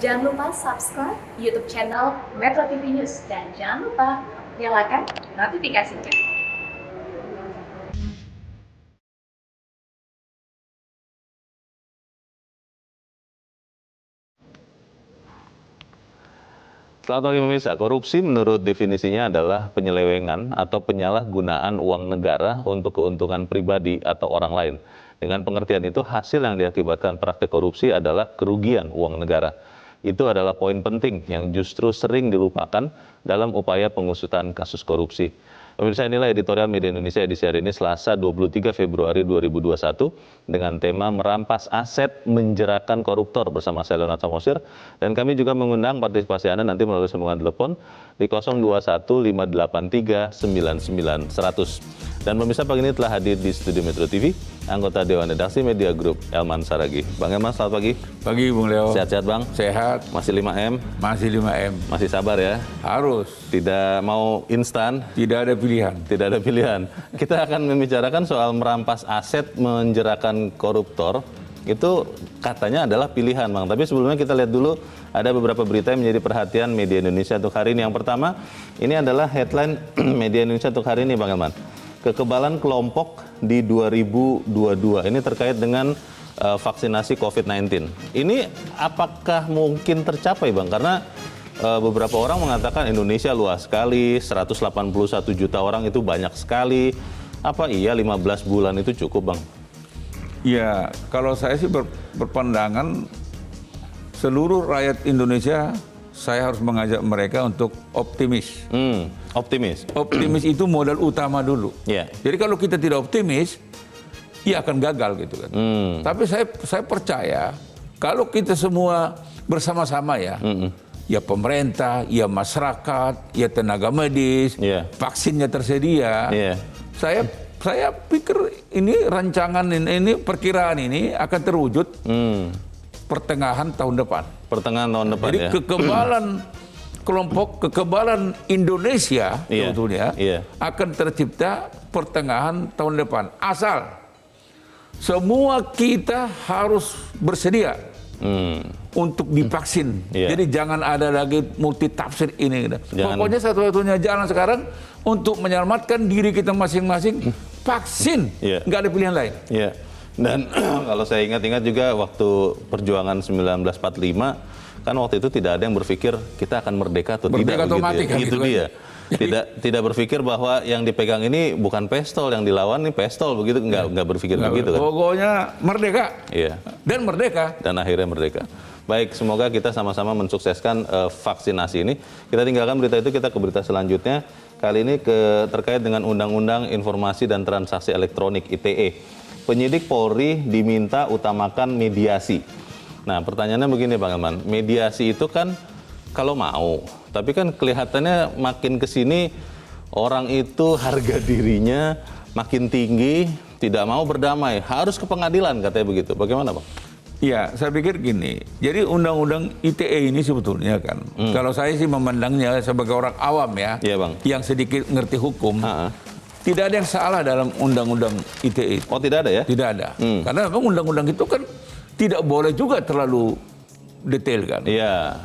Jangan lupa subscribe YouTube channel Metro TV News dan jangan lupa nyalakan notifikasinya. Selamat pagi pemirsa, korupsi menurut definisinya adalah penyelewengan atau penyalahgunaan uang negara untuk keuntungan pribadi atau orang lain. Dengan pengertian itu, hasil yang diakibatkan praktik korupsi adalah kerugian uang negara. Itu adalah poin penting yang justru sering dilupakan dalam upaya pengusutan kasus korupsi. Pemirsa, inilah editorial Media Indonesia edisi hari ini Selasa 23 Februari 2021 dengan tema merampas aset menjerakan koruptor bersama saya Leonard Samosir, dan kami juga mengundang partisipasi Anda nanti melalui sambungan telepon di 0215839900. Dan pemirsa, pagi ini telah hadir di studio Metro TV anggota Dewan Redaksi Media Group Elman Saragih. Bang Elman, selamat pagi. Pagi Bung Leo. Sehat-sehat Bang? Sehat. Masih 5M? Masih 5M. Masih sabar ya? Harus. Tidak mau instan? Tidak ada pilihan. Tidak ada pilihan. Kita akan membicarakan soal merampas aset menjerakan koruptor. Itu katanya adalah pilihan, Bang. Tapi sebelumnya kita lihat dulu ada beberapa berita yang menjadi perhatian media Indonesia untuk hari ini. Yang pertama, ini adalah headline media Indonesia untuk hari ini, Bang Elman. Kekebalan kelompok di 2022. Ini terkait dengan vaksinasi COVID-19. Ini apakah mungkin tercapai, Bang? Karena beberapa orang mengatakan Indonesia luas sekali, 181 juta orang itu banyak sekali. Apa iya 15 bulan itu cukup, Bang? Ya, kalau saya sih berpandangan seluruh rakyat Indonesia, saya harus mengajak mereka untuk optimis. Optimis? Optimis itu modal utama dulu. Yeah. Jadi kalau kita tidak optimis, ya akan gagal gitu kan. Tapi saya percaya kalau kita semua bersama-sama ya, ya pemerintah, ya masyarakat, ya tenaga medis, vaksinnya tersedia. Saya pikir ini rancangan ini perkiraan ini akan terwujud pertengahan tahun depan. Pertengahan tahun depan. Jadi ya. kekebalan kekebalan Indonesia sebetulnya akan tercipta pertengahan tahun depan. Asal semua kita harus bersedia untuk divaksin. Jadi jangan ada lagi multitafsir ini. Pokoknya satu-satunya jalan sekarang untuk menyelamatkan diri kita masing-masing, vaksin. Nggak ada pilihan lain. Dan kalau saya ingat-ingat juga waktu perjuangan 1945, kan waktu itu tidak ada yang berpikir kita akan merdeka atau merdeka tidak. Mati, kan, gitu dia. Tidak berpikir bahwa yang dipegang ini bukan pistol, yang dilawan ini pistol, begitu. Nggak berpikir begitu kan. Pokoknya merdeka. Dan merdeka. Dan akhirnya merdeka. Baik, semoga kita sama-sama mensukseskan vaksinasi ini. Kita tinggalkan berita itu, kita ke berita selanjutnya. Kali ini terkait dengan Undang-Undang Informasi dan Transaksi Elektronik (ITE). Penyidik Polri diminta utamakan mediasi. Nah, pertanyaannya begini, Bang Elman. Mediasi itu kan kalau mau, tapi kan kelihatannya makin ke sini orang itu harga dirinya makin tinggi, tidak mau berdamai, harus ke pengadilan katanya begitu. Bagaimana, Bang? Ya, saya pikir gini. Jadi undang-undang ITE ini sebetulnya kan, kalau saya sih memandangnya sebagai orang awam ya, Bang, yang sedikit ngerti hukum, tidak ada yang salah dalam undang-undang ITE. Oh, tidak ada ya? Tidak ada. Karena memang undang-undang itu kan tidak boleh juga terlalu detail kan.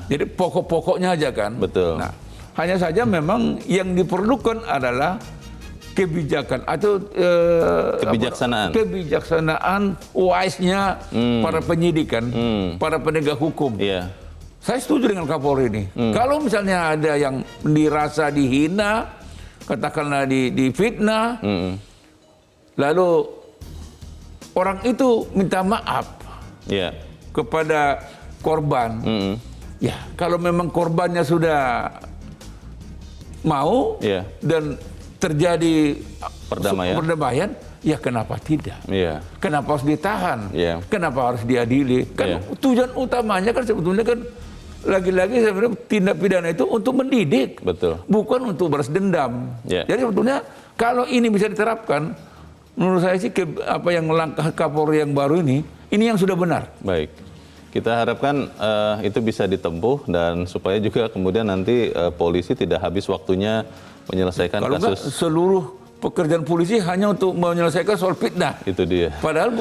Jadi pokok-pokoknya aja kan. Betul. Nah, hanya saja memang yang diperlukan adalah kebijakan atau kebijaksanaan wise-nya para penyidik kan, para penegak hukum. Saya setuju dengan Kapolri ini. Kalau misalnya ada yang dirasa dihina, katakanlah difitnah, lalu orang itu minta maaf kepada korban. Ya, kalau memang korbannya sudah mau dan terjadi perdamaian, ya kenapa tidak? Kenapa harus ditahan? Kenapa harus diadili? Kan tujuan utamanya kan sebetulnya kan lagi-lagi sebenarnya tindak pidana itu untuk mendidik, bukan untuk balas dendam. Jadi sebetulnya kalau ini bisa diterapkan, menurut saya sih apa yang langkah Kapolri yang baru ini yang sudah benar. Baik. Kita harapkan itu bisa ditempuh dan supaya juga kemudian nanti polisi tidak habis waktunya menyelesaikan kalau kasus. Enggak, seluruh pekerjaan polisi hanya untuk menyelesaikan soal fitnah. Itu dia. Padahal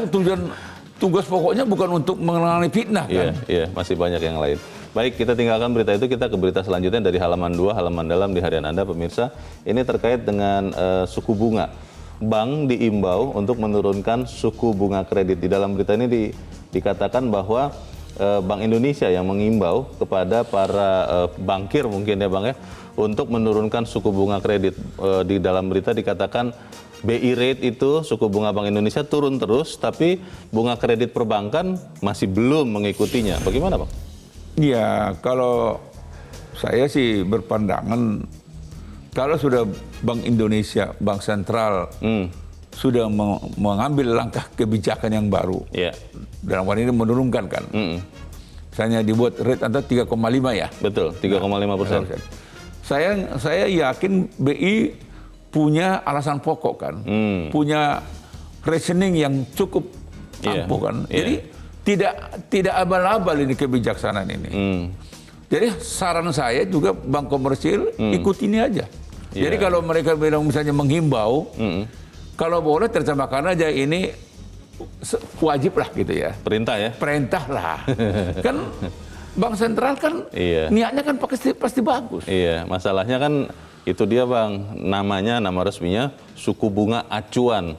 tugas pokoknya bukan untuk menangani fitnah kan. Masih banyak yang lain. Baik, kita tinggalkan berita itu, kita ke berita selanjutnya dari halaman 2, halaman dalam di harian Anda, pemirsa. Ini terkait dengan suku bunga. Bank diimbau untuk menurunkan suku bunga kredit. Di dalam berita ini dikatakan bahwa Bank Indonesia yang mengimbau kepada para bankir mungkin ya Bang ya, untuk menurunkan suku bunga kredit. Di dalam berita dikatakan BI rate itu, suku bunga Bank Indonesia turun terus, tapi bunga kredit perbankan masih belum mengikutinya. Bagaimana Bang? Ya, kalau saya sih berpandangan kalau sudah Bank Indonesia, Bank Sentral sudah mengambil langkah kebijakan yang baru, dalam hal ini menurunkan kan, misalnya dibuat rate antara 3,5 ya. Betul, 3,5%. Saya yakin BI punya alasan pokok kan, punya reasoning yang cukup ampuh kan. Jadi tidak abal-abal ini kebijaksanaan ini. Jadi saran saya juga bank komersil ikut ini aja. Jadi kalau mereka bilang misalnya menghimbau, kalau boleh terjemahkan aja ini wajib lah gitu ya. Perintah ya? Perintah lah. Kan Bank Sentral kan niatnya kan pasti bagus. Iya, masalahnya kan itu dia Bang, nama resminya suku bunga acuan.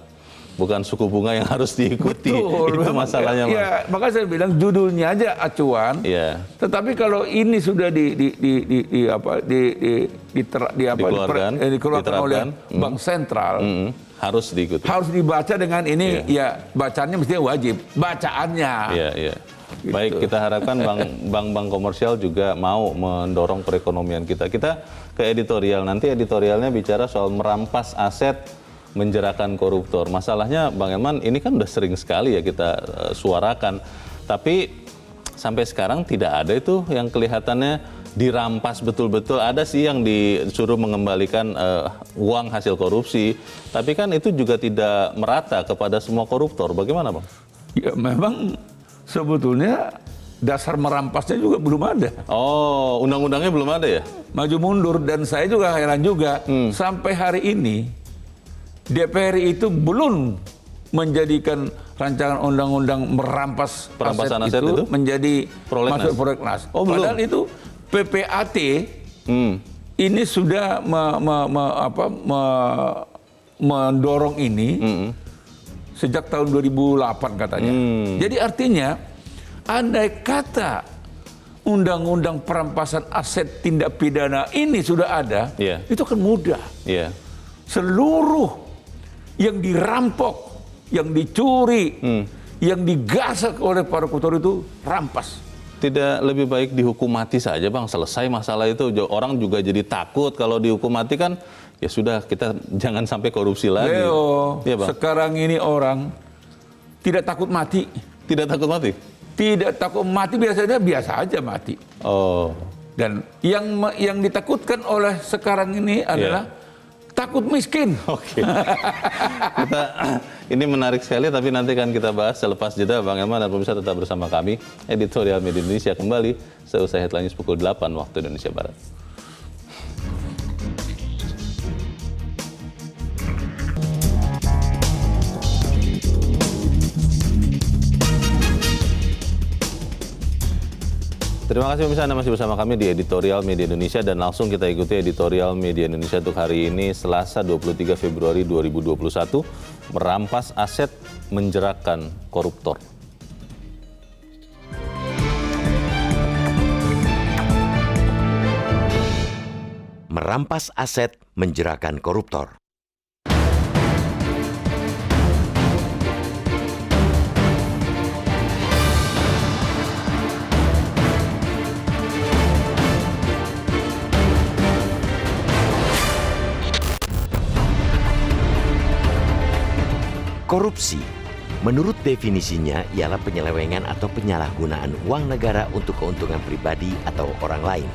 Bukan suku bunga yang harus diikuti. Betul, itu masalahnya, Bang. Ya, makanya saya bilang judulnya aja acuan. Tetapi kalau ini sudah dikeluarkan oleh Bank Sentral, harus diikuti. Harus dibaca dengan ini, ya bacaannya mestinya wajib. Bacaannya. Gitu. Baik, kita harapkan bank-bank komersial juga mau mendorong perekonomian kita. Kita ke editorial, nanti editorialnya bicara soal merampas aset, menjerakan koruptor. Masalahnya Bang Elman, ini kan udah sering sekali ya kita suarakan, tapi sampai sekarang tidak ada itu yang kelihatannya dirampas betul-betul. Ada sih yang disuruh mengembalikan uang hasil korupsi, tapi kan itu juga tidak merata kepada semua koruptor. Bagaimana Bang? Ya memang sebetulnya dasar merampasnya juga belum ada. Oh, undang-undangnya belum ada ya? Maju mundur, dan saya juga heran juga sampai hari ini DPR itu belum menjadikan rancangan undang-undang merampas perampasan aset itu menjadi prolegnas. Masuk prolegnas. Oh, padahal belum. itu PPAT ini sudah mendorong ini sejak tahun 2008 katanya. Jadi artinya andai kata undang-undang perampasan aset tindak pidana ini sudah ada, itu akan mudah. Seluruh yang dirampok, yang dicuri, yang digasak oleh para koruptor itu rampas. Tidak lebih baik dihukum mati saja Bang, selesai masalah itu. Orang juga jadi takut kalau dihukum mati kan, ya sudah kita jangan sampai korupsi lagi. Leo, ya, Bang? Sekarang ini orang tidak takut mati. Tidak takut mati? Tidak takut mati, biasanya biasa aja mati. Oh. Dan yang ditakutkan oleh sekarang ini adalah takut miskin. Oke. Ini menarik sekali, tapi nanti kan kita bahas selepas jeda. Bang Elman dan pemirsa tetap bersama kami. Editorial Media Indonesia kembali seusai headline pukul 8 waktu Indonesia Barat. Terima kasih pemirsa, Anda masih bersama kami di Editorial Media Indonesia, dan langsung kita ikuti Editorial Media Indonesia untuk hari ini Selasa 23 Februari 2021, merampas aset, menjerakkan koruptor. Merampas aset, menjerakkan koruptor. Korupsi, menurut definisinya, ialah penyelewengan atau penyalahgunaan uang negara untuk keuntungan pribadi atau orang lain.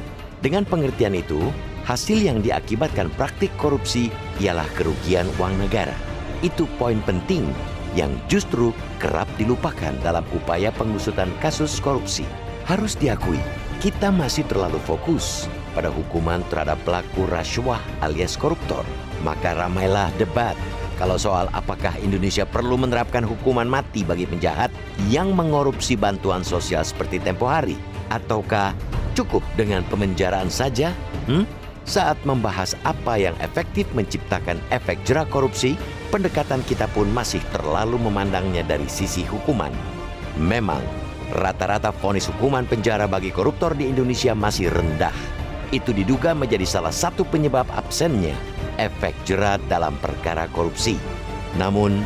Dengan pengertian itu, hasil yang diakibatkan praktik korupsi ialah kerugian uang negara. Itu poin penting yang justru kerap dilupakan dalam upaya pengusutan kasus korupsi. Harus diakui, kita masih terlalu fokus pada hukuman terhadap pelaku rasuah alias koruptor. Maka ramailah debat kalau soal apakah Indonesia perlu menerapkan hukuman mati bagi penjahat yang mengorupsi bantuan sosial seperti tempo hari, ataukah Cukup dengan pemenjaraan saja? Saat membahas apa yang efektif menciptakan efek jera korupsi, pendekatan kita pun masih terlalu memandangnya dari sisi hukuman. Memang, rata-rata vonis hukuman penjara bagi koruptor di Indonesia masih rendah. Itu diduga menjadi salah satu penyebab absennya efek jera dalam perkara korupsi. Namun,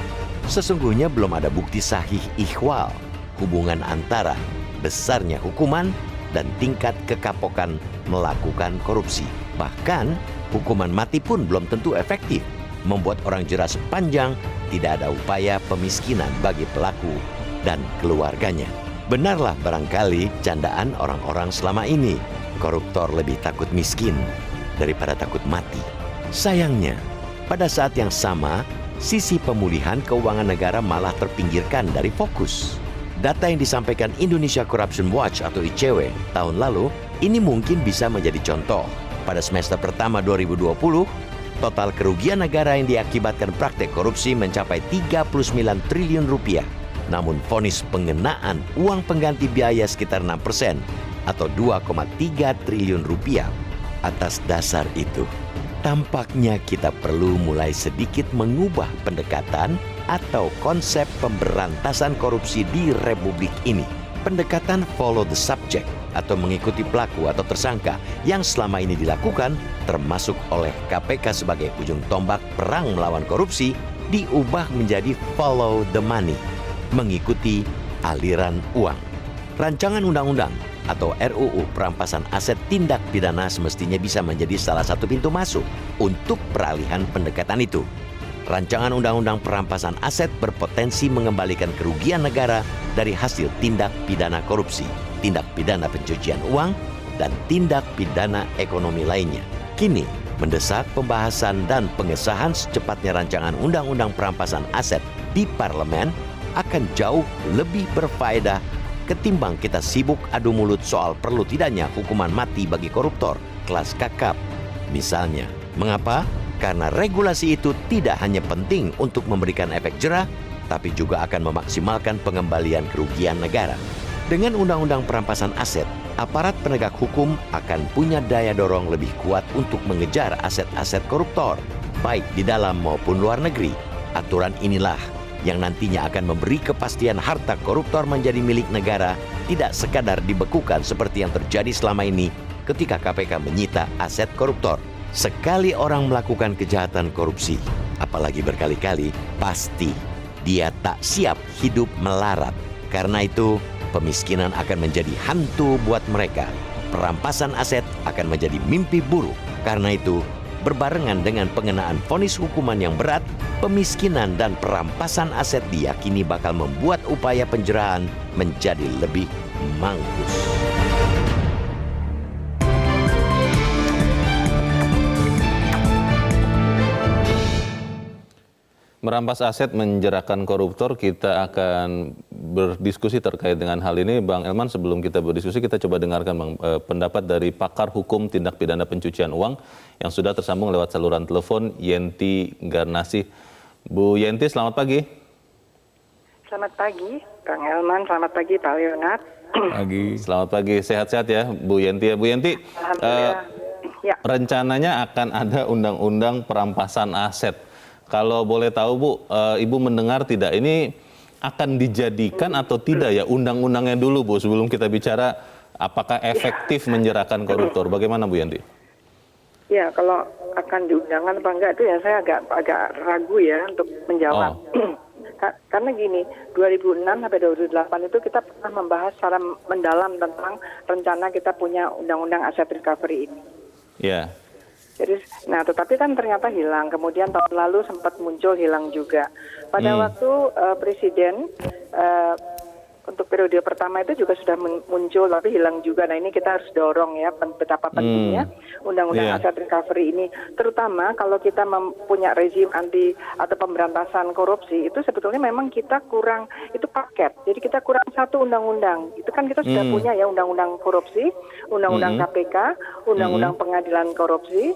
sesungguhnya belum ada bukti sahih ihwal hubungan antara besarnya hukuman dan tingkat kekapokan melakukan korupsi. Bahkan, hukuman mati pun belum tentu efektif membuat orang jera sepanjang tidak ada upaya pemiskinan bagi pelaku dan keluarganya. Benarlah barangkali candaan orang-orang selama ini. Koruptor lebih takut miskin daripada takut mati. Sayangnya, pada saat yang sama, sisi pemulihan keuangan negara malah terpinggirkan dari fokus. Data yang disampaikan Indonesia Corruption Watch atau ICW tahun lalu, ini mungkin bisa menjadi contoh. Pada semester pertama 2020, total kerugian negara yang diakibatkan praktek korupsi mencapai 39 triliun rupiah. Namun vonis pengenaan uang pengganti biaya sekitar 6% atau 2,3 triliun rupiah. Atas dasar itu, tampaknya kita perlu mulai sedikit mengubah pendekatan atau konsep pemberantasan korupsi di Republik ini. Pendekatan follow the subject atau mengikuti pelaku atau tersangka yang selama ini dilakukan termasuk oleh KPK sebagai ujung tombak perang melawan korupsi diubah menjadi follow the money, mengikuti aliran uang. Rancangan undang-undang atau RUU perampasan aset tindak pidana semestinya bisa menjadi salah satu pintu masuk untuk peralihan pendekatan itu. Rancangan undang-undang perampasan aset berpotensi mengembalikan kerugian negara dari hasil tindak pidana korupsi, tindak pidana pencucian uang, dan tindak pidana ekonomi lainnya. Kini, mendesak pembahasan dan pengesahan secepatnya rancangan undang-undang perampasan aset di parlemen akan jauh lebih berfaedah ketimbang kita sibuk adu mulut soal perlu tidaknya hukuman mati bagi koruptor kelas kakap. Misalnya, mengapa? Karena regulasi itu tidak hanya penting untuk memberikan efek jera, tapi juga akan memaksimalkan pengembalian kerugian negara. Dengan undang-undang perampasan aset, aparat penegak hukum akan punya daya dorong lebih kuat untuk mengejar aset-aset koruptor, baik di dalam maupun luar negeri. Aturan inilah yang nantinya akan memberi kepastian harta koruptor menjadi milik negara, tidak sekadar dibekukan seperti yang terjadi selama ini ketika KPK menyita aset koruptor. Sekali orang melakukan kejahatan korupsi, apalagi berkali-kali, pasti dia tak siap hidup melarat. Karena itu, pemiskinan akan menjadi hantu buat mereka. Perampasan aset akan menjadi mimpi buruk. Karena itu, berbarengan dengan pengenaan vonis hukuman yang berat, pemiskinan dan perampasan aset diyakini bakal membuat upaya penjerahan menjadi lebih mangkus. Merampas aset menjerakan koruptor, kita akan berdiskusi terkait dengan hal ini. Bang Elman, sebelum kita berdiskusi, kita coba dengarkan Bang, pendapat dari pakar hukum tindak pidana pencucian uang yang sudah tersambung lewat saluran telepon, Yenti Garnasih. Bu Yenti, selamat pagi. Selamat pagi, Bang Elman. Selamat pagi, Pak Leonard. Pagi. Selamat pagi, sehat-sehat ya Bu Yenti. Bu Yenti, ya. Rencananya akan ada undang-undang perampasan aset. Kalau boleh tahu Bu, Ibu mendengar tidak, ini akan dijadikan atau tidak ya undang-undangnya dulu Bu, sebelum kita bicara apakah efektif menjerahkan koruptor. Bagaimana Bu Yanti? Ya, kalau akan diundangkan apa enggak itu ya saya agak ragu ya untuk menjawab. Karena gini, 2006 sampai 2008 itu kita pernah membahas secara mendalam tentang rencana kita punya undang-undang aset recovery ini. Ya. Jadi, nah tetapi kan ternyata hilang. Kemudian tahun lalu sempat muncul hilang juga. Pada waktu Presiden untuk periode pertama itu juga sudah muncul, tapi hilang juga. Nah ini kita harus dorong ya betapa pentingnya undang-undang aset recovery ini. Terutama kalau kita punya rezim anti atau pemberantasan korupsi, itu sebetulnya memang kita kurang, itu paket. Jadi kita kurang satu undang-undang. Itu kan kita sudah punya ya undang-undang korupsi, undang-undang KPK, undang-undang pengadilan korupsi,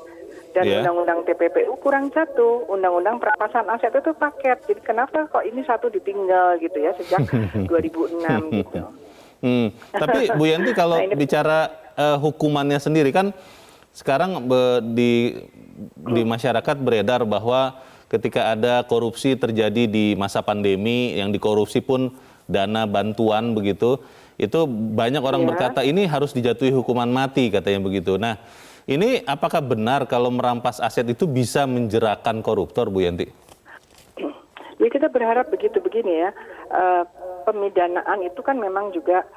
dan undang-undang TPPU kurang satu, undang-undang perampasan aset itu paket. Jadi kenapa kok ini satu ditinggal gitu ya sejak 2006 gitu. Tapi Bu Yanti kalau bicara hukumannya sendiri kan sekarang di masyarakat beredar bahwa ketika ada korupsi terjadi di masa pandemi, yang dikorupsi pun dana bantuan begitu, itu banyak orang berkata ini harus dijatuhi hukuman mati katanya begitu. Nah, ini apakah benar kalau merampas aset itu bisa menjerakan koruptor, Bu Yanti? Ya kita berharap begitu begini ya. Pemidanaan itu kan memang juga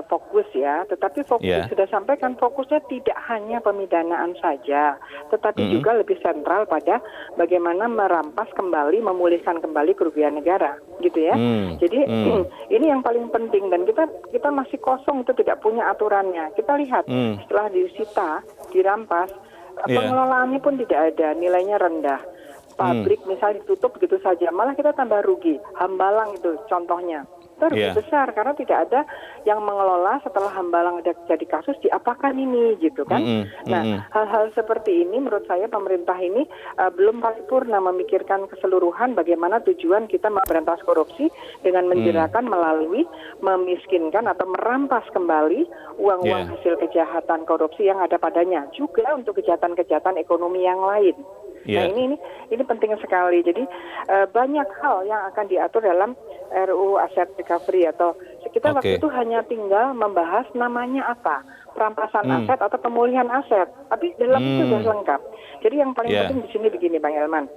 fokus ya, tetapi fokus sudah sampaikan fokusnya tidak hanya pemidanaan saja, tetapi juga lebih sentral pada bagaimana merampas kembali, memulihkan kembali kerugian negara, gitu ya. Jadi ini yang paling penting dan kita masih kosong itu tidak punya aturannya. Kita lihat setelah disita, dirampas, pengelolaannya pun tidak ada, nilainya rendah. Pabrik misalnya ditutup begitu saja, malah kita tambah rugi. Hambalang itu contohnya. Itu rugi besar karena tidak ada yang mengelola setelah Hambalang ada jadi kasus diapakan ini gitu kan. Nah, hal-hal seperti ini menurut saya pemerintah ini belum paripurna memikirkan keseluruhan bagaimana tujuan kita memberantas korupsi dengan menjerakan melalui memiskinkan atau merampas kembali uang-uang hasil kejahatan korupsi yang ada padanya, juga untuk kejahatan-kejahatan ekonomi yang lain. Nah ini penting sekali. Jadi banyak hal yang akan diatur dalam RUU Asset Recovery atau kita waktu itu hanya tinggal membahas namanya apa, perampasan aset atau pemulihan aset. Tapi dalam itu sudah lengkap. Jadi yang paling penting di sini begini, Bang Elman.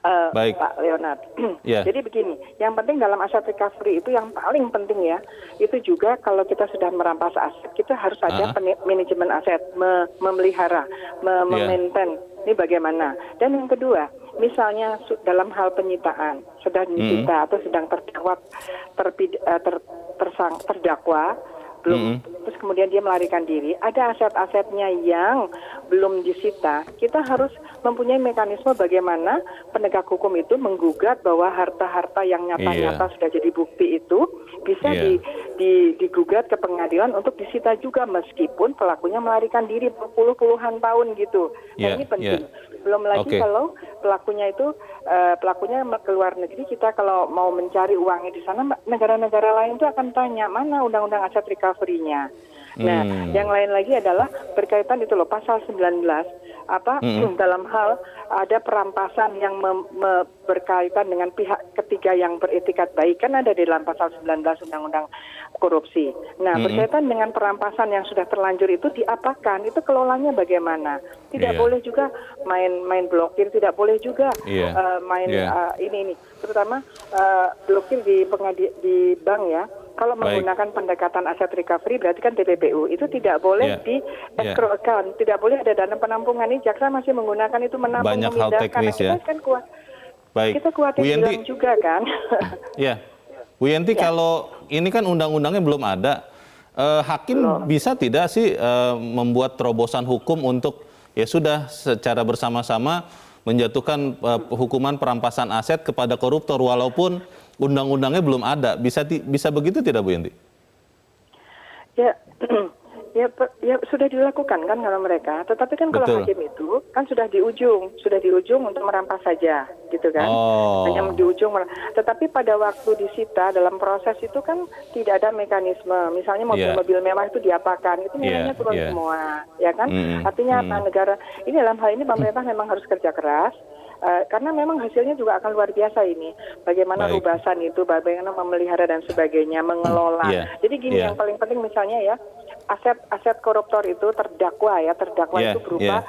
Pak Leonard. Jadi begini, yang penting dalam aset recovery itu yang paling penting ya, itu juga kalau kita sudah merampas aset, kita harus ada manajemen aset, memelihara, memaintain. Ini bagaimana? Dan yang kedua, misalnya dalam hal penyitaan, sudah disita atau sedang terdakwa, belum, terus kemudian dia melarikan diri, ada aset-asetnya yang belum disita, kita harus mempunyai mekanisme bagaimana penegak hukum itu menggugat bahwa harta-harta yang nyata-nyata sudah jadi bukti itu bisa digugat ke pengadilan untuk disita juga meskipun pelakunya melarikan diri puluhan tahun gitu. Nah ini penting. Belum lagi kalau pelakunya itu pelakunya ke luar negeri, kita kalau mau mencari uangnya di sana, negara-negara lain itu akan tanya mana undang-undang aset recovery-nya. Nah, yang lain lagi adalah berkaitan itu loh pasal 19 dalam hal ada perampasan yang berkaitan dengan pihak ketiga yang beretikat baik, kan ada di dalam pasal 19 Undang-Undang Korupsi. Nah, berkaitan dengan perampasan yang sudah terlanjur itu diapakan, itu kelolanya bagaimana? Tidak boleh juga main blokir, tidak boleh juga ini terutama blokir di bank ya. Kalau menggunakan pendekatan aset recovery berarti kan TPPU itu tidak boleh di escrow account, tidak boleh ada dana penampungan. Ini jaksa masih menggunakan itu menabung, banyak hal teknis ya. Kan kita khawatir hilang juga kan. Bu Yanti, kalau ini kan undang-undangnya belum ada, hakim bisa tidak sih membuat terobosan hukum untuk ya sudah secara bersama-sama menjatuhkan hukuman perampasan aset kepada koruptor walaupun undang-undangnya belum ada, bisa begitu tidak Bu Yanti? Ya sudah dilakukan kan kalau mereka, tetapi kan kalau hakim itu kan sudah di ujung untuk merampas saja, gitu kan? Hanya di ujung, tetapi pada waktu disita dalam proses itu kan tidak ada mekanisme, misalnya mobil-mobil mewah itu diapakan, itu nilainya turun semua, ya kan? Artinya apa, negara ini dalam hal ini pemerintah memang harus kerja keras. Karena memang hasilnya juga akan luar biasa ini. Bagaimana rubasan itu, bagaimana memelihara dan sebagainya, mengelola. Jadi gini, yang paling penting misalnya ya, aset koruptor itu terdakwa itu berupa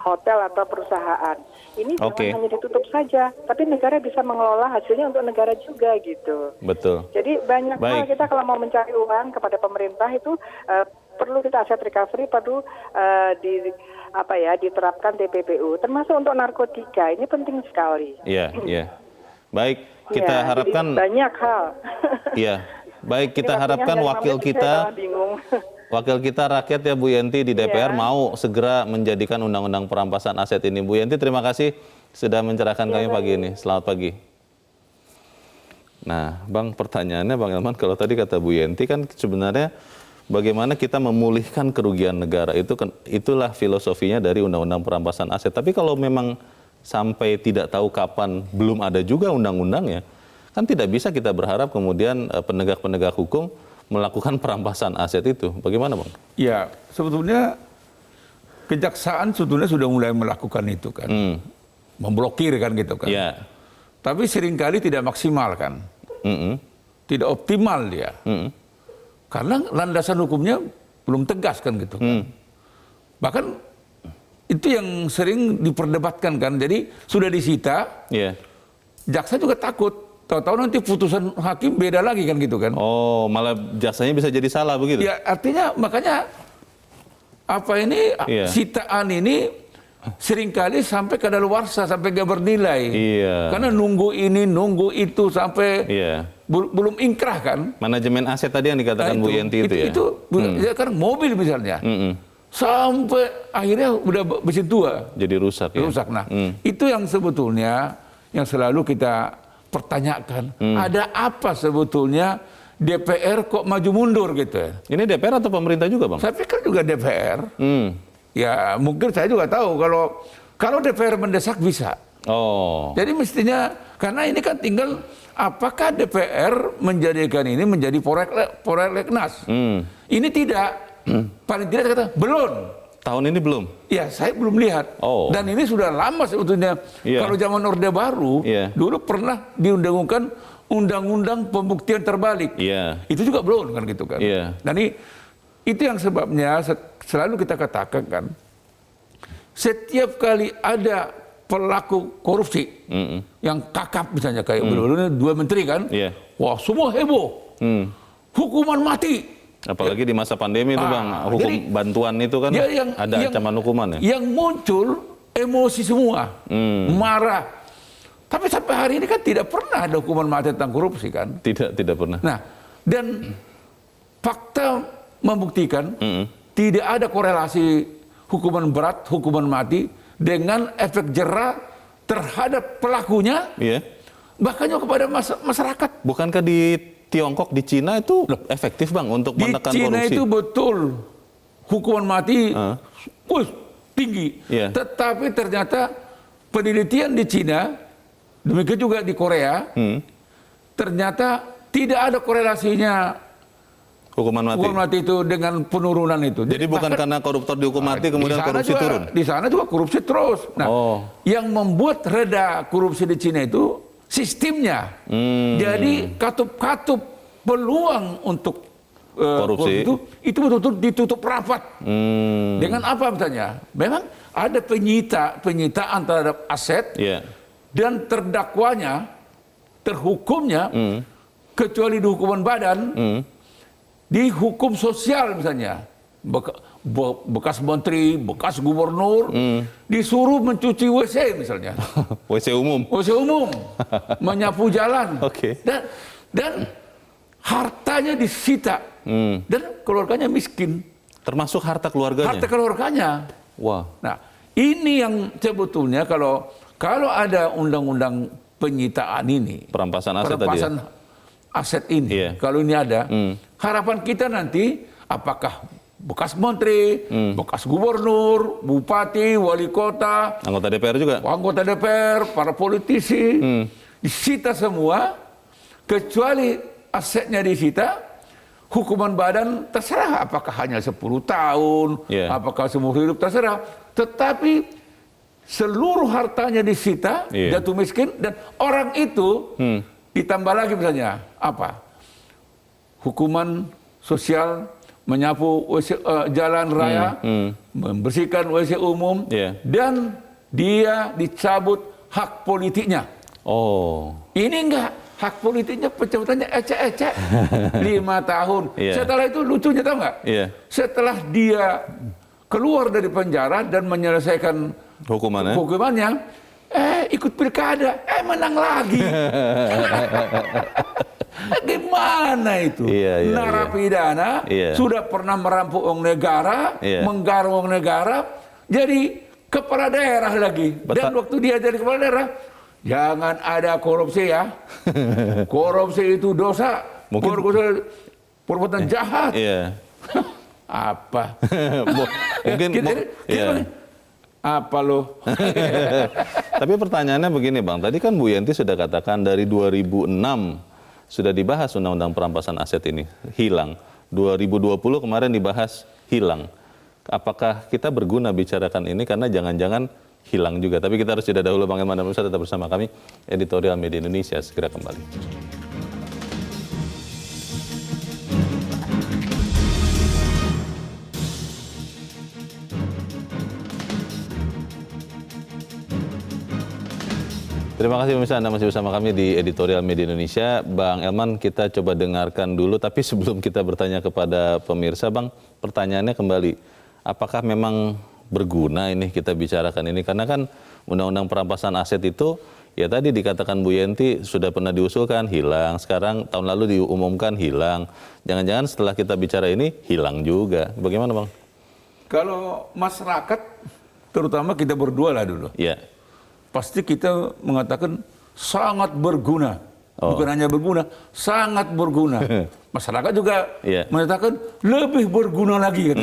hotel atau perusahaan. Ini jangan hanya ditutup saja, tapi negara bisa mengelola hasilnya untuk negara juga gitu. Betul. Jadi banyak hal kita kalau mau mencari uang kepada pemerintah itu perlu kita aset recovery, perlu diterapkan TPPU, termasuk untuk narkotika. Ini penting sekali. Iya. Baik, kita harapkan banyak hal. Iya. Baik, kita harapkan wakil kita rakyat ya Bu Yanti di DPR mau segera menjadikan undang-undang perampasan aset ini. Bu Yanti, terima kasih sudah mencerahkan kami pagi ini. Selamat pagi. Nah, Bang, pertanyaannya Bang Elman, kalau tadi kata Bu Yanti kan sebenarnya bagaimana kita memulihkan kerugian negara, itulah filosofinya dari undang-undang perampasan aset. Tapi kalau memang sampai tidak tahu kapan, belum ada juga undang-undangnya, kan tidak bisa kita berharap kemudian penegak-penegak hukum melakukan perampasan aset itu. Bagaimana, Bang? Ya, sebetulnya kejaksaan sebetulnya sudah mulai melakukan itu kan. Memblokir kan gitu kan. Ya. Tapi seringkali tidak maksimal kan. Tidak optimal dia. Karena landasan hukumnya belum tegas kan gitu kan. Bahkan itu yang sering diperdebatkan kan. Jadi sudah disita, jaksa juga takut. Tahu-tahu nanti putusan hakim beda lagi kan gitu kan. Oh, malah jaksanya bisa jadi salah begitu? Ya artinya makanya apa ini sitaan ini seringkali sampai kadaluarsa, sampai gak bernilai. Karena nunggu ini, nunggu itu sampai belum ingkrah kan. Manajemen aset tadi yang dikatakan Bu Yenti itu ya? Ya kan mobil misalnya. Sampai akhirnya udah mesin tua. Jadi rusak ya? Rusak. Nah, itu yang sebetulnya yang selalu kita pertanyakan. Ada apa sebetulnya DPR kok maju mundur gitu ya? Ini DPR atau pemerintah juga, Bang? Saya pikir juga DPR. Ya mungkin saya juga tahu kalau DPR mendesak bisa. Oh. Jadi mestinya karena ini kan tinggal apakah DPR menjadikan ini menjadi prolegnas? Ini tidak. Paling tidak kata belum. Tahun ini belum? Ya saya belum lihat. Oh. Dan ini sudah lama sebetulnya. Kalau zaman Orde Baru dulu pernah diundang-undangkan undang-undang pembuktian terbalik. Itu juga belum kan gitu kan. Dan itu yang sebabnya selalu kita katakan kan, setiap kali ada pelaku korupsi yang kakap misalnya kayak dulu 2 menteri kan, wah semua heboh, hukuman mati. Apalagi di masa pandemi itu, Bang, hukum jadi, bantuan itu kan ada ancaman hukuman ya. Yang muncul emosi semua, marah. Tapi sampai hari ini kan tidak pernah ada hukuman mati tentang korupsi kan? Tidak pernah. Nah, dan fakta membuktikan tidak ada korelasi hukuman berat, hukuman mati dengan efek jera terhadap pelakunya, bahkan juga kepada masyarakat. Bukankah di Tiongkok, di Cina itu efektif, Bang, untuk menekan korupsi? Di Cina itu betul hukuman mati tinggi. Tetapi ternyata penelitian di Cina, demikian juga di Korea, ternyata tidak ada korelasinya hukuman mati itu dengan penurunan itu. Jadi bukan karena koruptor dihukum mati kemudian korupsi juga, turun? Di sana juga korupsi terus. Nah, yang membuat reda korupsi di Cina itu sistemnya. Jadi katup-katup peluang untuk korupsi itu betul-betul ditutup rapat. Dengan apa misalnya? Memang ada penyitaan terhadap aset dan terdakwanya, terhukumnya, kecuali di hukuman badan, di hukum sosial misalnya. Bekas menteri, bekas gubernur disuruh mencuci WC misalnya. WC umum. WC umum. Menyapu jalan. Dan hartanya disita. Dan keluarganya miskin. Termasuk harta keluarganya? Harta keluarganya. Wah. Nah, ini yang sebetulnya kalau ada undang-undang penyitaan ini, perampasan aset ini, kalau ini ada, harapan kita nanti apakah bekas menteri, bekas gubernur, bupati, wali kota, anggota DPR juga, anggota DPR, para politisi, disita semua, kecuali asetnya disita, hukuman badan terserah, apakah hanya 10 tahun, apakah seumur hidup terserah, tetapi seluruh hartanya disita, jatuh miskin, dan orang itu ditambah lagi misalnya apa? Hukuman sosial, menyapu jalan raya, membersihkan WC umum, dan dia dicabut hak politiknya. Ini enggak, hak politiknya pencabutannya ecek-ecek 5 tahun. Setelah itu lucunya tahu nggak? Setelah dia keluar dari penjara dan menyelesaikan hukumannya, ikut pilkada, menang lagi. Gimana itu? Narapidana sudah pernah merampok uang negara, menggarung uang negara, jadi kepala daerah lagi. Dan waktu dia jadi kepala daerah, jangan ada korupsi ya. Korupsi itu dosa. Perbuatan jahat. Apa? Apa lo? Tapi pertanyaannya begini, Bang. Tadi kan Bu Yenti sudah katakan dari 2006 sudah dibahas undang-undang perampasan aset ini, hilang. 2020 kemarin dibahas, hilang. Apakah kita berguna bicarakan ini karena jangan-jangan hilang juga. Tapi kita harus jeda dahulu, Bang Elman dan pemirsa, tetap bersama kami. Editorial Media Indonesia segera kembali. Terima kasih pemirsa, Anda masih bersama kami di Editorial Media Indonesia. Bang Elman, kita coba dengarkan dulu, tapi sebelum kita bertanya kepada pemirsa, Bang, pertanyaannya kembali, apakah memang berguna ini kita bicarakan ini? Karena kan undang-undang perampasan aset itu, ya tadi dikatakan Bu Yenti, sudah pernah diusulkan, hilang. Sekarang tahun lalu diumumkan, hilang. Jangan-jangan setelah kita bicara ini, hilang juga. Bagaimana, Bang? Kalau masyarakat, terutama kita berdua lah dulu. Iya. Pasti kita mengatakan sangat berguna. Bukan hanya berguna, sangat berguna. Masyarakat juga menyatakan lebih berguna lagi.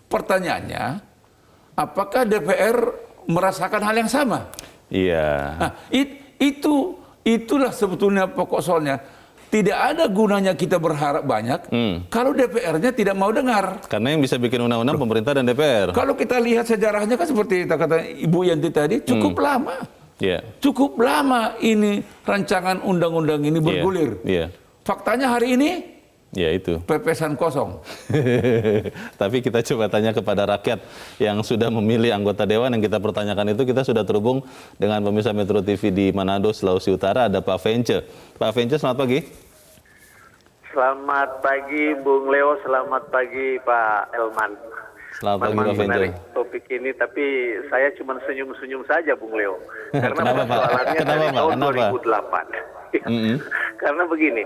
Pertanyaannya, apakah DPR merasakan hal yang sama? Iya. Nah, itulah sebetulnya pokok soalnya. Tidak ada gunanya kita berharap banyak kalau DPR-nya tidak mau dengar. Karena yang bisa bikin undang-undang pemerintah dan DPR. Kalau kita lihat sejarahnya kan seperti kata Ibu Yanti tadi, cukup lama. Cukup lama ini rancangan undang-undang ini bergulir. Faktanya hari ini, ya itu, pepesan kosong. Tapi kita coba tanya kepada rakyat yang sudah memilih anggota dewan. Yang kita pertanyakan itu, kita sudah terhubung dengan pemirsa Metro TV di Manado, Sulawesi Utara. Ada Pak Vence. Pak Vence, selamat pagi. Selamat pagi Bung Leo, selamat pagi Pak Elman. Selamat pagi Pak Vence. Menarik topik ini, tapi saya cuma senyum-senyum saja Bung Leo. Karena persoalannya dari tahun 2008. Karena begini,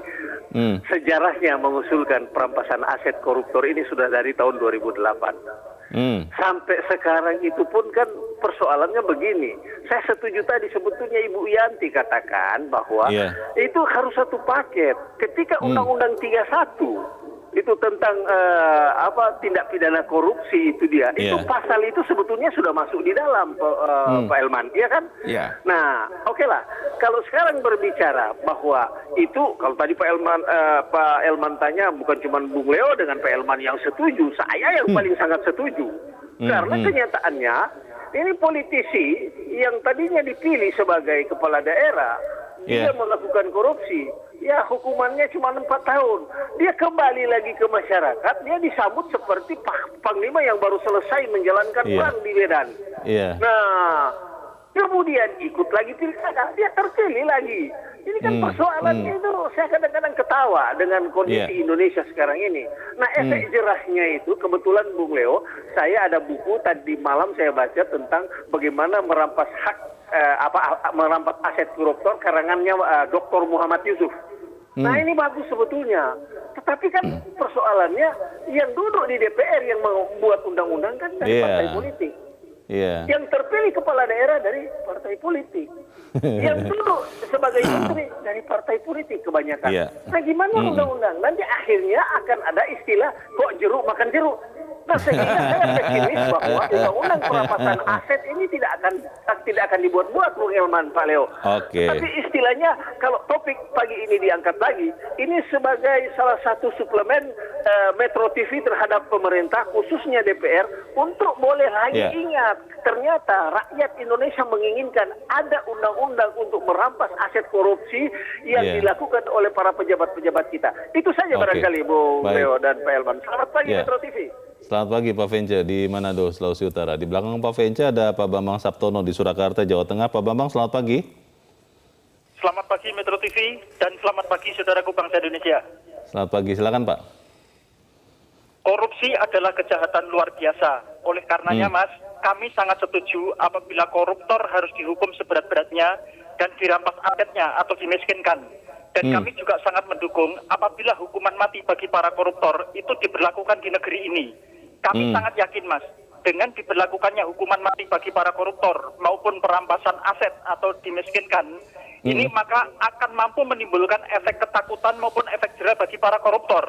sejarahnya mengusulkan perampasan aset koruptor ini sudah dari tahun 2008. Sampai sekarang itu pun kan persoalannya begini. Saya setuju tadi sebetulnya Ibu Yanti katakan bahwa itu harus satu paket. Ketika Undang-Undang 31 itu tentang tindak pidana korupsi itu dia, itu pasal itu sebetulnya sudah masuk di dalam Pak Elman, iya kan? Nah, oke lah. Kalau sekarang berbicara bahwa itu, kalau tadi Pak Elman tanya, bukan cuma Bung Leo dengan Pak Elman yang setuju, saya yang paling sangat setuju. Karena kenyataannya ini politisi yang tadinya dipilih sebagai kepala daerah, dia melakukan korupsi. Ya, hukumannya cuma 4 tahun. Dia kembali lagi ke masyarakat, dia disambut seperti panglima yang baru selesai menjalankan perang di Medan. Nah, kemudian ikut lagi pilkada, dia terpilih lagi. Ini kan persoalannya itu, saya kadang-kadang ketawa dengan kondisi Indonesia sekarang ini. Nah, efek jerahnya itu, kebetulan Bung Leo, saya ada buku tadi malam saya baca tentang bagaimana merampas merampas aset koruptor, karangannya Dr. Muhammad Yusuf. Nah, ini bagus sebetulnya. Tetapi kan persoalannya yang duduk di DPR yang membuat undang-undang kan dari partai politik. Yang terpilih kepala daerah dari partai politik. Yang duduk sebagai menteri dari partai politik kebanyakan. Nah, gimana undang-undang? Nanti akhirnya akan ada istilah kok jeruk makan jeruk. Nah, sehingga saya pesimis bahwa undang-undang perampasan aset ini tidak akan dibuat-buat, Bung Elman, Pak Leo. Tapi istilahnya kalau topik pagi ini diangkat lagi, ini sebagai salah satu suplemen Metro TV terhadap pemerintah, khususnya DPR, untuk boleh lagi ingat, ternyata rakyat Indonesia menginginkan ada undang-undang untuk merampas aset korupsi yang dilakukan oleh para pejabat-pejabat kita. Itu saja barangkali, Bung Leo dan Pak Elman. Selamat pagi Metro TV. Selamat pagi Pak Vence di Manado, Sulawesi Utara. Di belakang Pak Vence ada Pak Bambang Saptono di Surakarta, Jawa Tengah. Pak Bambang, selamat pagi. Selamat pagi Metro TV dan selamat pagi saudaraku bangsa Indonesia. Selamat pagi, silakan Pak. Korupsi adalah kejahatan luar biasa. Oleh karenanya Mas, kami sangat setuju apabila koruptor harus dihukum seberat-beratnya dan dirampas asetnya atau dimiskinkan. Dan kami juga sangat mendukung apabila hukuman mati bagi para koruptor itu diberlakukan di negeri ini. Kami sangat yakin Mas, dengan diberlakukannya hukuman mati bagi para koruptor maupun perampasan aset atau dimiskinkan, ini maka akan mampu menimbulkan efek ketakutan maupun efek jera bagi para koruptor.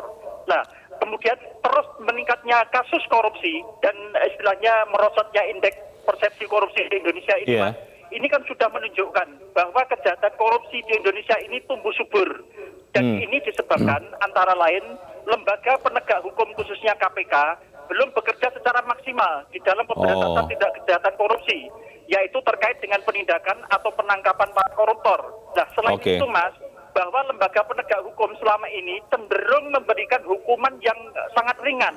Nah, kemudian terus meningkatnya kasus korupsi dan istilahnya merosotnya indeks persepsi korupsi di Indonesia ini Mas, ini kan sudah menunjukkan bahwa kejahatan korupsi di Indonesia ini tumbuh subur. Dan ini disebabkan antara lain lembaga penegak hukum khususnya KPK belum bekerja secara maksimal di dalam pemberantasan tindak kejahatan korupsi, yaitu terkait dengan penindakan atau penangkapan para koruptor. Nah, selain itu, Mas, bahwa lembaga penegak hukum selama ini cenderung memberikan hukuman yang sangat ringan.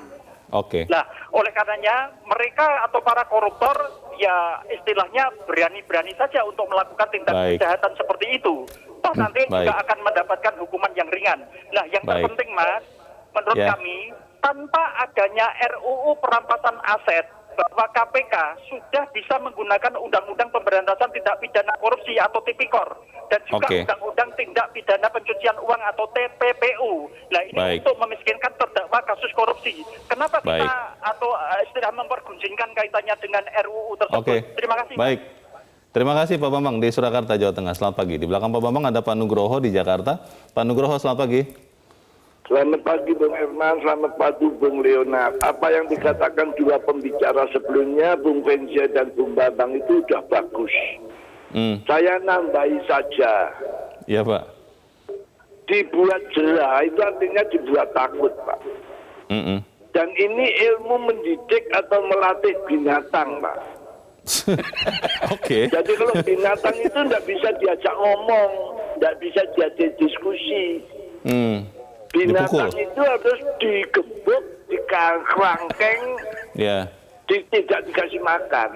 Nah, oleh karenanya mereka atau para koruptor ya istilahnya berani-berani saja untuk melakukan tindak kejahatan seperti itu. Toh nanti juga akan mendapatkan hukuman yang ringan. Nah, yang terpenting, Mas, menurut kami tanpa adanya RUU perampasan aset, bahwa KPK sudah bisa menggunakan Undang-Undang Pemberantasan Tindak Pidana Korupsi atau Tipikor dan juga Undang-Undang Tindak Pidana Pencucian Uang atau TPPU. Nah, ini untuk memiskinkan terdakwa kasus korupsi. Kenapa kita atau istilah mempergunjingkan kaitannya dengan RUU tersebut? Terima kasih. Baik. Terima kasih Pak Bambang di Surakarta, Jawa Tengah. Selamat pagi. Di belakang Pak Bambang ada Pak Nugroho di Jakarta. Pak Nugroho, selamat pagi. Selamat pagi Bung Herman, selamat pagi Bung Leonard. Apa yang dikatakan dua pembicara sebelumnya, Bung Venja dan Bung Bambang itu sudah bagus. Saya nambahi saja. Iya Pak. Dibuat jera itu artinya dibuat takut Pak. Dan ini ilmu mendidik atau melatih binatang Pak. Jadi kalau binatang itu tidak bisa diajak ngomong, tidak bisa diajak diskusi. Binatang itu harus digebuk, dikerangkeng, tidak dikasih makan.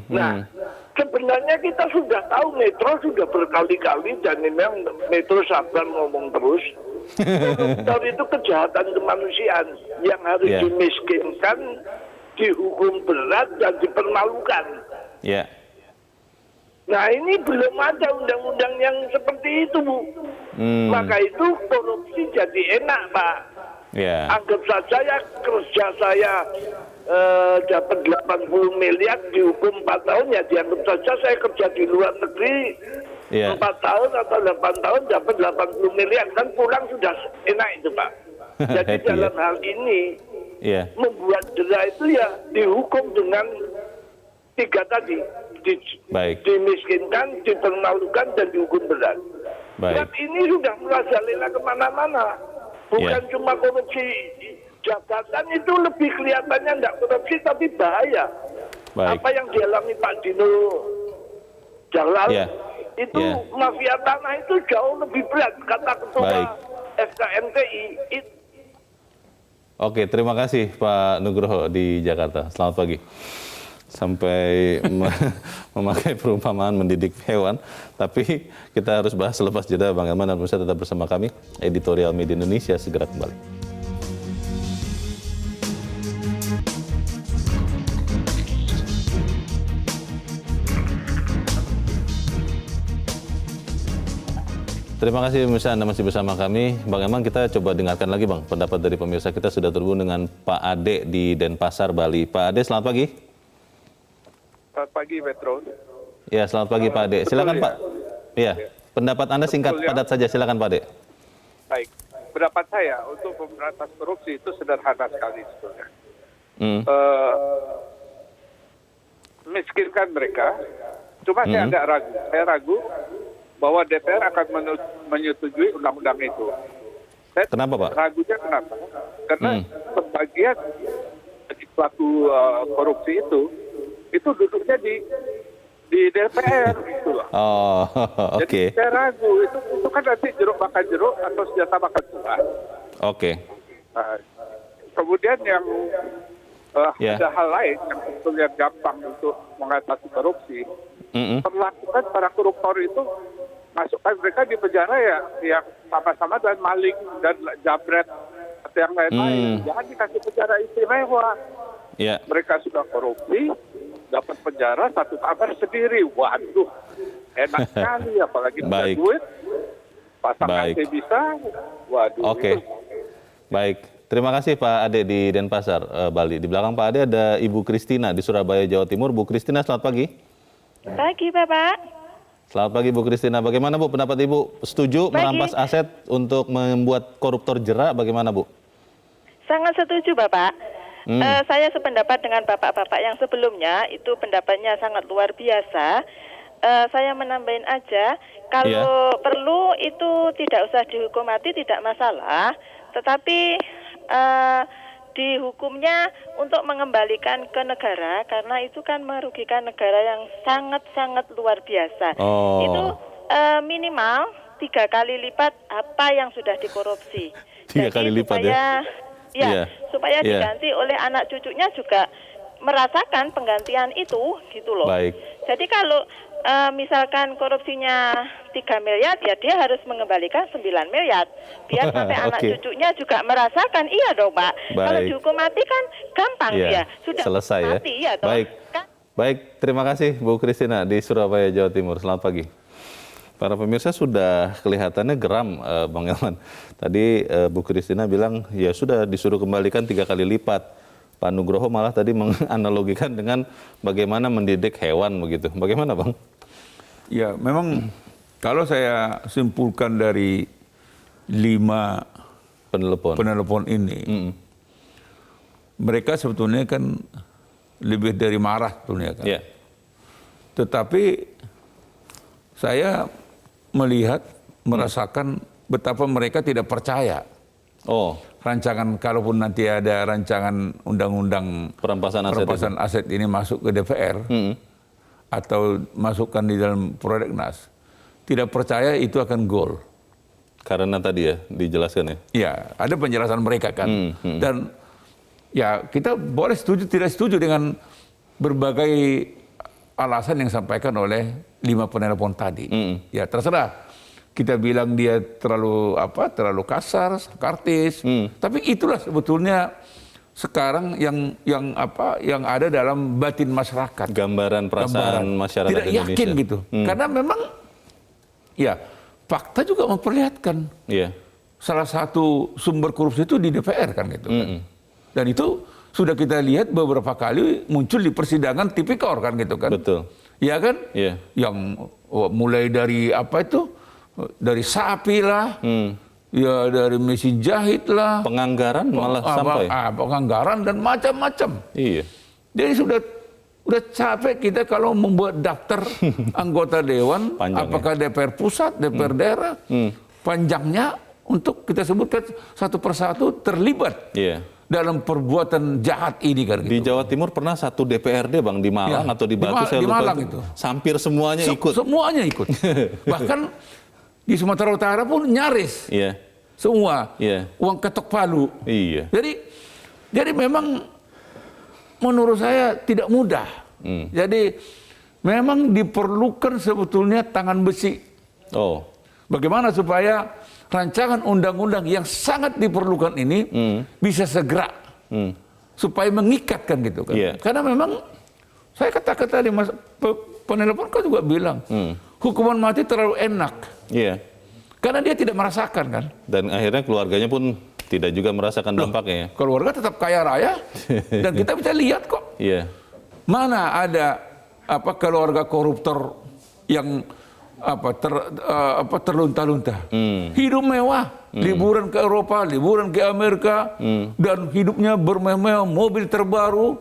Nah, sebenarnya kita sudah tahu Metro sudah berkali-kali dan memang Metro sabar ngomong terus. Koruptor itu kejahatan kemanusiaan yang harus dimiskinkan, dihukum berat dan dipermalukan. Nah ini belum ada undang-undang yang seperti itu Bu. Maka itu korupsi jadi enak Pak. Anggap saja ya kerja saya dapat 80 miliar dihukum 4 tahun ya dianggap saja saya kerja di luar negeri 4 tahun atau 8 tahun dapat 80 miliar kan pulang sudah enak itu Pak. Jadi dalam hal ini membuat jera itu ya dihukum dengan 3 tadi. Dimiskinkan, dipermalukan, dan dihukum berat. Dan ini sudah merajalela kemana-mana. Bukan cuma korupsi jabatan, itu lebih kelihatannya tidak korupsi, tapi bahaya. Apa yang dialami Pak Dino Jalal, itu mafia tanah itu jauh lebih berat, kata Ketua FKMTI. Oke, terima kasih Pak Nugroho di Jakarta. Selamat pagi. Sampai memakai perumpamaan mendidik hewan, tapi kita harus bahas selepas jeda. Bang Elman dan pemirsa tetap bersama kami. Editorial Media Indonesia segera kembali. Terima kasih pemirsa, Anda masih bersama kami. Bang Elman, kita coba dengarkan lagi Bang pendapat dari pemirsa. Kita sudah terhubung dengan Pak Ade di Denpasar, Bali. Pak Ade, selamat pagi. Selamat pagi, Metro. Ya, selamat pagi Pak Ade. Silakan Pak. Ya, pendapat Anda singkat padat saja. Silakan Pak Ade. Baik, pendapat saya untuk pemberantasan korupsi itu sederhana sekali sebetulnya. Miskinkan mereka. Cuma saya agak ragu. Saya ragu bahwa DPR akan menyetujui undang-undang itu. Kenapa Pak? Ragunya kenapa? Karena sebagian dari pelaku korupsi itu duduknya di DPR gitu loh. Jadi saya ragu itu kan nanti jeruk makan jeruk atau senjata makan buah. Kemudian yang ada hal lain yang sebetulnya gampang untuk mengatasi korupsi. Perlakukan para koruptor itu, masukkan mereka di penjara ya yang sama-sama dan maling dan jabret atau yang lain-lain. Jangan dikasih penjara istimewa. Mereka sudah korupsi, dapat penjara 1 kamar sendiri. Waduh, enak sekali, apalagi punya duit, pasang AC bisa. Waduh. Baik, terima kasih Pak Ade di Denpasar, Bali. Di belakang Pak Ade ada Ibu Kristina di Surabaya, Jawa Timur. Bu Kristina, selamat pagi. Pagi Bapak. Selamat pagi Bu Kristina. Bagaimana Bu pendapat Ibu? Setuju merampas aset untuk membuat koruptor jera? Bagaimana Bu? Sangat setuju Bapak. Saya sependapat dengan bapak-bapak yang sebelumnya, itu pendapatnya sangat luar biasa. saya menambahin aja, kalau perlu itu tidak usah dihukum mati, tidak masalah, tetapi dihukumnya untuk mengembalikan ke negara, karena itu kan merugikan negara yang sangat-sangat luar biasa. Itu minimal 3 kali lipat apa yang sudah dikorupsi. 3 kali lipat supaya diganti oleh anak cucunya juga merasakan penggantian itu, gitu loh. Baik. Jadi kalau misalkan korupsinya 3 miliar, ya dia harus mengembalikan 9 miliar. Biar sampai anak cucunya juga merasakan, iya dong Pak. Kalau dihukum mati kan gampang dia. Sudah selesai mati, ya toh. Baik, terima kasih Bu Christina di Surabaya, Jawa Timur. Selamat pagi. Para pemirsa sudah kelihatannya geram, Bang Elman. Tadi Bu Christina bilang, ya sudah disuruh kembalikan 3 kali lipat. Pak Nugroho malah tadi menganalogikan dengan bagaimana mendidik hewan begitu. Bagaimana Bang? Ya memang kalau saya simpulkan dari 5 penelpon ini, mereka sebetulnya kan lebih dari marah sebetulnya kan. Tetapi saya melihat, merasakan betapa mereka tidak percaya. Rancangan, kalaupun nanti ada rancangan undang-undang perampasan aset ini masuk ke DPR atau masukkan di dalam prolegnas, tidak percaya itu akan gol. Karena tadi ya dijelaskan ya. Ya, ada penjelasan mereka kan. Dan ya kita boleh setuju tidak setuju dengan berbagai alasan yang disampaikan oleh 5 penelpon tadi. Ya terserah. Kita bilang dia terlalu kasar, sarkastis. Tapi itulah sebetulnya sekarang yang ada dalam batin masyarakat. Gambaran perasaan masyarakat tidak Indonesia. Yakin gitu. Karena memang ya fakta juga memperlihatkan. Salah satu sumber korupsi itu di DPR kan gitu. Dan itu sudah kita lihat beberapa kali muncul di persidangan tipikor kan gitu kan. Betul. Ya kan? Yang mulai dari dari sapi lah, ya dari mesin jahit lah, penganggaran malah sampai penganggaran dan macam-macam. Iya. Jadi sudah capek kita kalau membuat daftar anggota dewan, apakah DPR pusat, DPR daerah, panjangnya untuk kita sebutkan satu persatu terlibat dalam perbuatan jahat ini kan. Di Jawa Timur pernah satu DPRD Bang di Malang atau di Batu saya lupa. Malang itu. Hampir semuanya ikut. Semuanya ikut. Bahkan di Sumatera Utara pun nyaris. Semua. Uang ketok palu. Jadi memang menurut saya tidak mudah. Jadi memang diperlukan sebetulnya tangan besi. Bagaimana supaya rancangan undang-undang yang sangat diperlukan ini bisa segera supaya mengikatkan gitu kan. Karena memang saya katakan tadi Mas penelpon kan juga bilang hukuman mati terlalu enak. Karena dia tidak merasakan kan. Dan akhirnya keluarganya pun tidak juga merasakan dampaknya. Keluarga tetap kaya raya dan kita bisa lihat kok. Mana ada keluarga koruptor yang terlunta-lunta. Hidup mewah, liburan ke Eropa, liburan ke Amerika, dan hidupnya bermewah-mewah, mobil terbaru.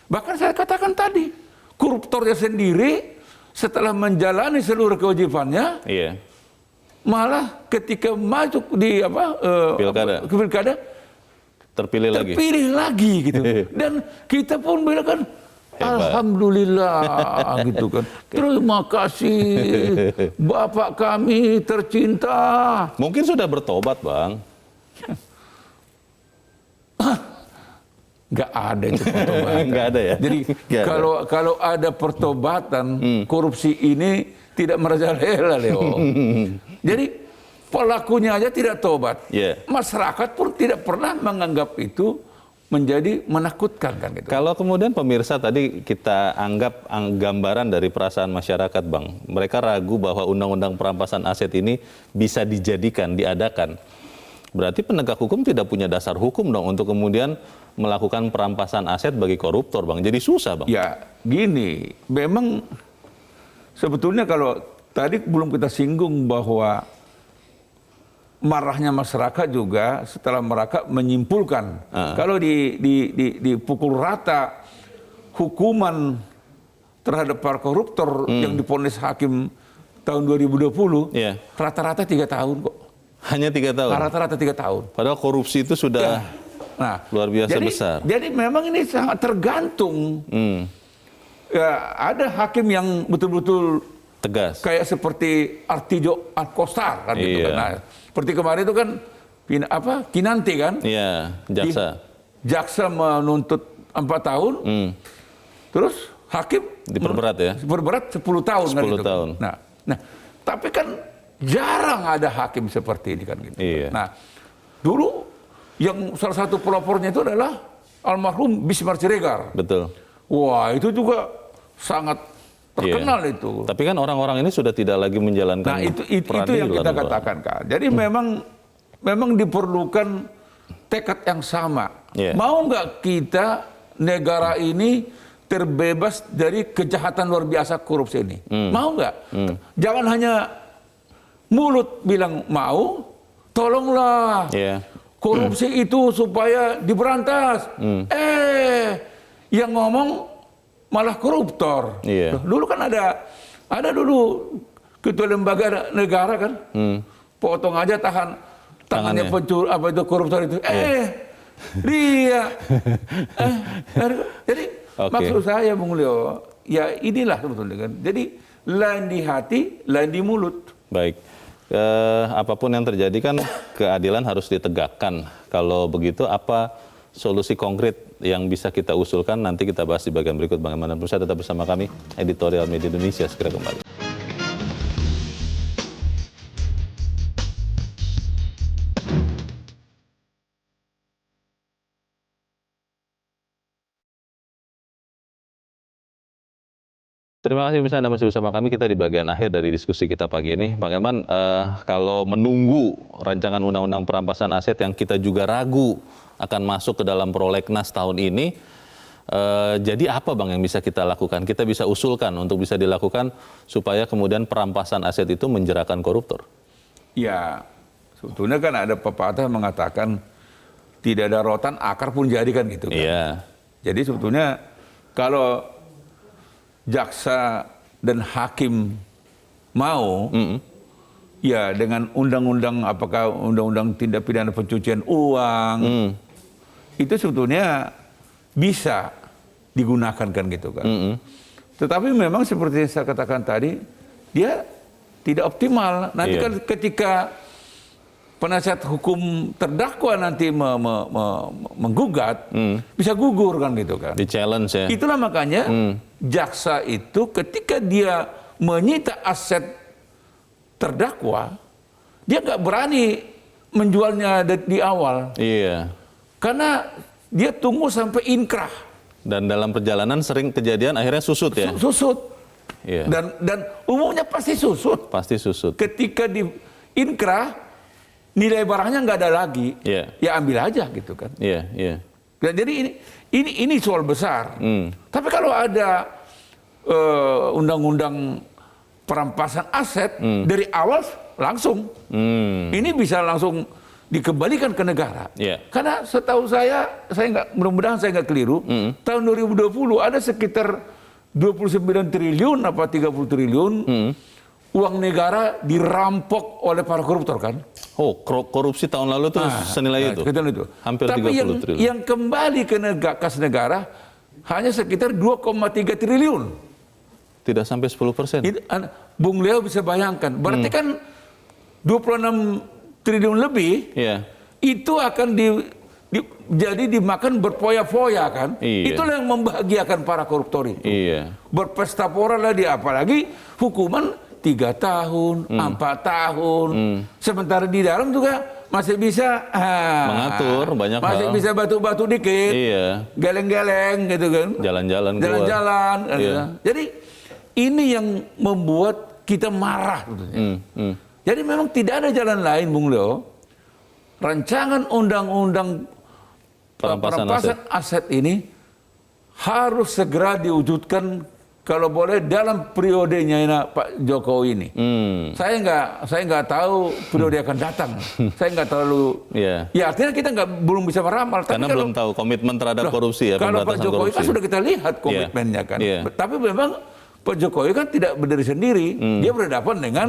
Bahkan saya katakan tadi, koruptornya sendiri setelah menjalani seluruh kewajibannya, malah ketika masuk di pilkada terpilih lagi gitu. Dan kita pun bilang kan, alhamdulillah gitu kan. Terima kasih Bapak kami tercinta. Mungkin sudah bertobat Bang. Nggak ada itu pertobatan. Nggak ada ya. Jadi kalau ada pertobatan, korupsi ini tidak merajalela, Leo. Jadi pelakunya aja tidak tobat. Masyarakat pun tidak pernah menganggap itu menjadi menakutkan kan gitu. Kalau kemudian pemirsa tadi kita anggap gambaran dari perasaan masyarakat Bang, mereka ragu bahwa undang-undang perampasan aset ini bisa diadakan. Berarti penegak hukum tidak punya dasar hukum dong untuk kemudian melakukan perampasan aset bagi koruptor Bang. Jadi susah Bang. Ya gini, memang sebetulnya kalau tadi belum kita singgung bahwa marahnya masyarakat juga setelah mereka menyimpulkan kalau dipukul rata hukuman terhadap para koruptor yang divonis hakim tahun 2020 rata-rata 3 tahun kok. Hanya 3 tahun? Rata-rata 3 tahun. Padahal korupsi itu sudah luar biasa besar. Jadi memang ini sangat tergantung. Ya, ada hakim yang betul-betul tegas. Kayak seperti Artijo Alkostar kan gitu kan. Nah, seperti kemarin itu kan Kinanti kan? Iya, jaksa. Jaksa menuntut 4 tahun. Terus hakim diperberat ya. Diperberat 10 tahun 10 kan gitu. tahun. Nah, tapi kan jarang ada hakim seperti ini kan gitu. Iya. Nah, dulu yang salah satu pelopornya itu adalah almarhum Bismar Siregar. Betul. Wah, itu juga sangat terkenal itu. Tapi kan orang-orang ini sudah tidak lagi menjalankan itu yang kita katakan kan. Jadi memang diperlukan tekad yang sama. Mau nggak kita negara ini terbebas dari kejahatan luar biasa korupsi ini? Mau nggak? Jangan hanya mulut bilang mau, tolonglah korupsi itu supaya diberantas. Yang ngomong malah koruptor. Dulu kan ada dulu ketua lembaga negara kan, potong aja tangannya pencuri koruptor itu. Dia. Jadi maksud saya Bung Leo, ya inilah sebetulnya kan. Jadi lain di hati, lain di mulut. Baik. Apapun yang terjadi kan keadilan harus ditegakkan. Kalau begitu apa solusi konkret yang bisa kita usulkan, nanti kita bahas di bagian berikut. Bagaimana pemirsa, tetap bersama kami, Editorial Media Indonesia segera kembali. Terima kasih pemirsa, Anda masih bersama kami. Kita di bagian akhir dari diskusi kita pagi ini. Bang Elman, kalau menunggu rancangan undang-undang perampasan aset yang kita juga ragu akan masuk ke dalam prolegnas tahun ini, jadi apa Bang yang bisa kita lakukan? Kita bisa usulkan untuk bisa dilakukan supaya kemudian perampasan aset itu menjerakan koruptor? Ya, sebetulnya kan ada pepatah mengatakan tidak ada rotan, akar pun jadi kan gitu kan. Iya. Jadi sebetulnya kalau jaksa dan hakim mau, ya dengan undang-undang, apakah undang-undang tindak pidana pencucian uang, itu sebetulnya bisa digunakan kan gitu kan. Tetapi memang seperti yang saya katakan tadi, dia tidak optimal. Nanti kan ketika penasihat hukum terdakwa nanti menggugat, bisa gugur kan gitu kan. Di challenge ya. Itulah makanya jaksa itu ketika dia menyita aset terdakwa, dia nggak berani menjualnya di awal. Iya. Karena dia tunggu sampai inkrah. Dan dalam perjalanan sering kejadian akhirnya susut ya. Susut. Iya. Dan umumnya pasti susut. Pasti susut. Ketika di inkrah, nilai barangnya nggak ada lagi, ya ambil aja gitu kan. Dan jadi ini soal besar. Tapi kalau ada undang-undang perampasan aset dari awal langsung, ini bisa langsung dikembalikan ke negara. Karena setahu saya nggak, mudah-mudahan saya nggak keliru, tahun 2020 ada sekitar 29 triliun apa 30 triliun uang negara dirampok oleh para koruptor kan. Oh, korupsi tahun lalu tuh senilai itu? Hampir 30 triliun. Tapi yang kembali ke kas negara hanya sekitar 2,3 triliun. Tidak sampai 10%. Bung Leo bisa bayangkan, berarti kan 26 triliun lebih, itu akan jadi dimakan berfoya-foya kan. Itulah yang membahagiakan para koruptor itu. Berpesta-pora lah dia, apalagi hukuman 3 tahun, 4 tahun. Sementara di dalam juga masih bisa mengatur banyak hal. Masih bisa batu-batu dikit. Geleng-geleng gitu kan. Jalan-jalan. Jalan-jalan. Jadi ini yang membuat kita marah. Jadi memang tidak ada jalan lain, Bung Leo. Rancangan undang-undang perampasan aset ini harus segera diwujudkan, kalau boleh dalam periodenya Pak Jokowi ini. Saya nggak tahu periode akan datang. Saya nggak terlalu. Ya artinya kita belum bisa meramal. Karena belum tahu komitmen terhadap korupsi ya. Kalau Pak Jokowi kan sudah kita lihat komitmennya kan. Tapi memang Pak Jokowi kan tidak berdiri sendiri, dia berhadapan dengan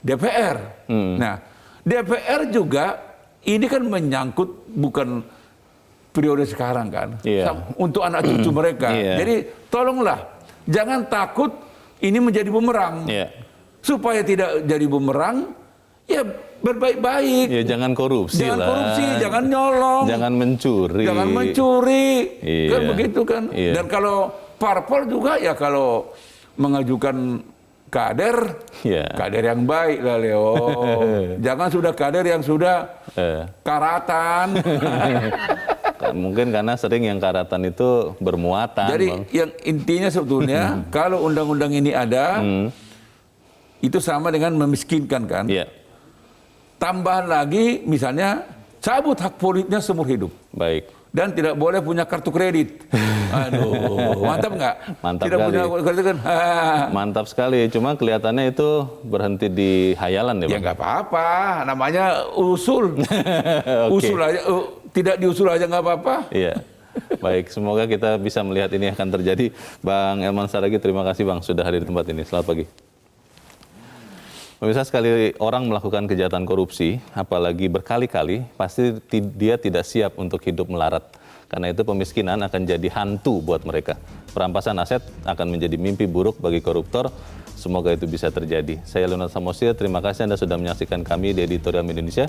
DPR. Nah, DPR juga ini kan menyangkut bukan periode sekarang kan, untuk anak cucu mereka. Jadi tolonglah, jangan takut ini menjadi bumerang. Supaya tidak jadi bumerang, ya berbaik-baik. Ya jangan korupsi jangan lah. Korupsi, jangan nyolong. Jangan mencuri. Jangan mencuri. Kan begitu kan. Dan kalau parpol juga ya kalau mengajukan kader, kader yang baik lah Leo. Jangan sudah kader yang sudah karatan. Mungkin karena sering yang karatan itu bermuatan. Jadi yang intinya sebetulnya kalau undang-undang ini ada, itu sama dengan memiskinkan kan. Tambahan lagi misalnya cabut hak politiknya seumur hidup. Baik. Dan tidak boleh punya kartu kredit. Aduh, mantap nggak? Mantap tidak sekali. Punya kredit kan? Mantap sekali. Cuma kelihatannya itu berhenti di hayalan ya, Bang? Ya nggak apa-apa. Namanya usul. Usul aja. Tidak diusul aja nggak apa-apa. Iya. Baik, semoga kita bisa melihat ini akan terjadi. Bang Elman Saragih, terima kasih Bang sudah hadir di tempat ini. Selamat pagi. Pemirsa, sekali orang melakukan kejahatan korupsi, apalagi berkali-kali, pasti dia tidak siap untuk hidup melarat. Karena itu pemiskinan akan jadi hantu buat mereka. Perampasan aset akan menjadi mimpi buruk bagi koruptor. Semoga itu bisa terjadi. Saya Leonard Samosir, terima kasih Anda sudah menyaksikan kami di Editorial Indonesia.